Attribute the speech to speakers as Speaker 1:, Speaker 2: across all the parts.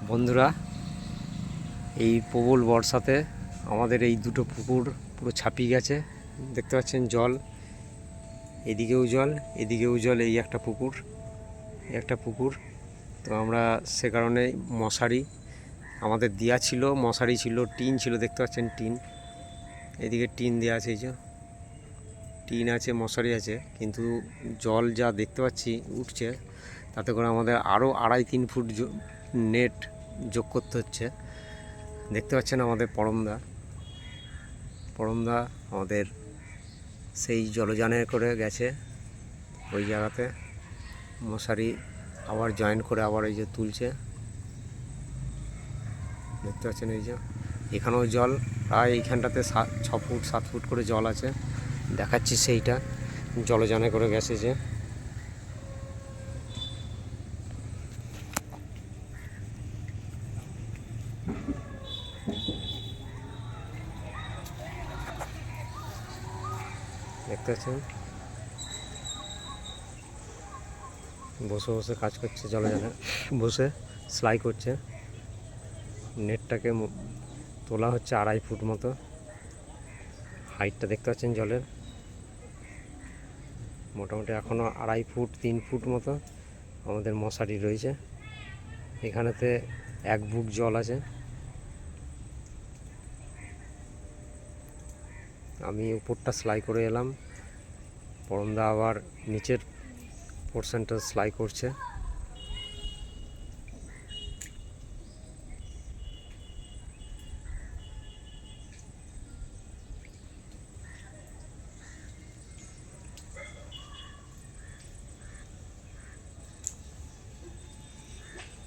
Speaker 1: বন্ধুরা, এই প্রবল বর্ষাতে আমাদের এই দুটো পুকুর পুরো ছাপিয়ে গেছে। দেখতে পাচ্ছেন জল, এদিকেও জল এদিকেও জল। এই একটা পুকুর তো আমরা সে কারণে মশারি আমাদের দেওয়া ছিল, মশারি ছিল, টিন ছিল, দেখতে পাচ্ছেন টিন, এদিকে টিন দেওয়া আছে, এই যে টিন আছে, মশারি আছে, কিন্তু জল যা দেখতে পাচ্ছি উঠছে, তাতে করে আমাদের আরও 2.5-3 ফুট নেট যোগ করতে হচ্ছে। দেখতে পাচ্ছেন আমাদের পরমদা আমাদের সেই জলযানে করে গেছে ওই জায়গাতে, মশারি আবার জয়েন করে আবার এই যে তুলছে। দেখতে পাচ্ছেন এই যে এখানেও জল প্রায় এইখানটাতে 6 ফুট 7 ফুট করে জল আছে, দেখাচ্ছি সেইটা জলযানে করে গেছে যে। দেখতে পাচ্ছেন বসে বসে কাজ করছে, জলযানে বসে সেলাই করছে। নেটটাকে তোলা হচ্ছে 2.5 ফুট মতো হাইটটা, দেখতে পাচ্ছেন জলের মোটামুটি এখনও 2.5 ফুট 3 ফুট মতো আমাদের মশারি রয়েছে। এখানেতে 1 বুক জল আছে। আমি উপরটা সেলাই করে এলাম, পরমদা আবার নিচের পোর্শনটা সেলাই করছে।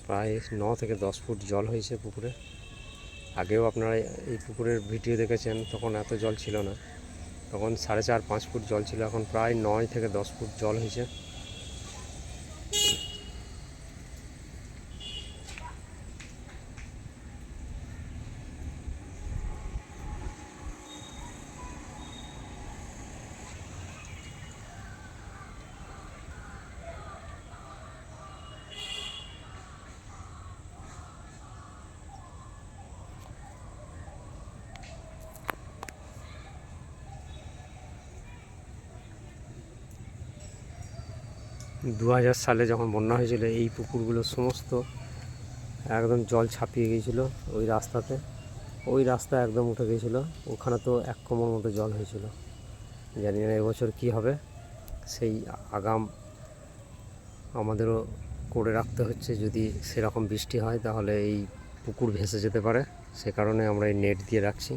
Speaker 1: প্রায় 9 থেকে 10 ফুট জল হয়েছে পুকুরে। আগেও আপনারা এই পুকুরের ভিডিও দেখেছেন, তখন এত জল ছিল না, তখন 4.5-5 ফুট জল ছিল। এখন প্রায় 9 থেকে 10 ফুট জল হয়েছে। দু 2000 সালে যখন বন্যা হয়েছিল, এই পুকুরগুলো সমস্ত একদম জল ছাপিয়ে গিয়েছিল ওই রাস্তাতে, ওই রাস্তা একদম উঠে গিয়েছিল। ওখানে তো 1 কোমর মতো জল হয়েছিল। জানি না এবছর কী হবে, সেই আগাম আমাদেরও করে রাখতে হচ্ছে। যদি সেরকম বৃষ্টি হয় তাহলে এই পুকুর ভেসে যেতে পারে, সে কারণে আমরা এই নেট দিয়ে রাখছি।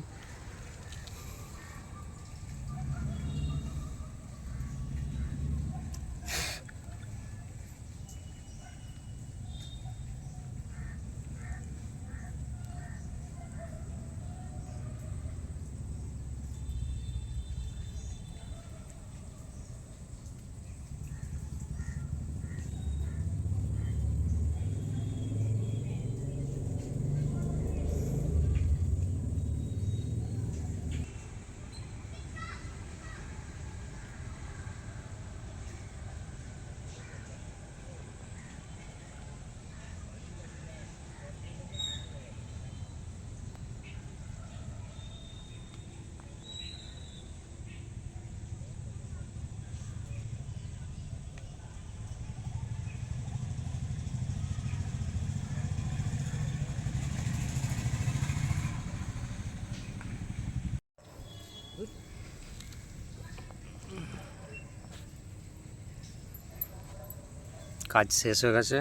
Speaker 1: কাজ শেষ হয়ে গেছে,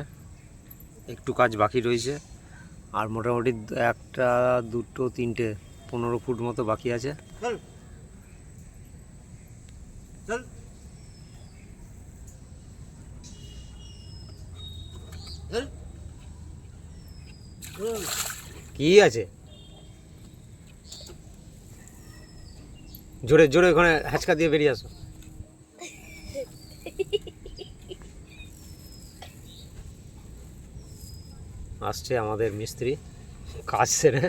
Speaker 1: একটু কাজ বাকি রয়েছে, আর মোটামুটি 1টা 2টো 3টে 15 ফুট মতো বাকি আছে। কি আছে জোরে জোরে ওখানে হ্যাচকা দিয়ে বেরিয়ে আসো। আসছে আমাদের মিস্ত্রি কাজ সেরে।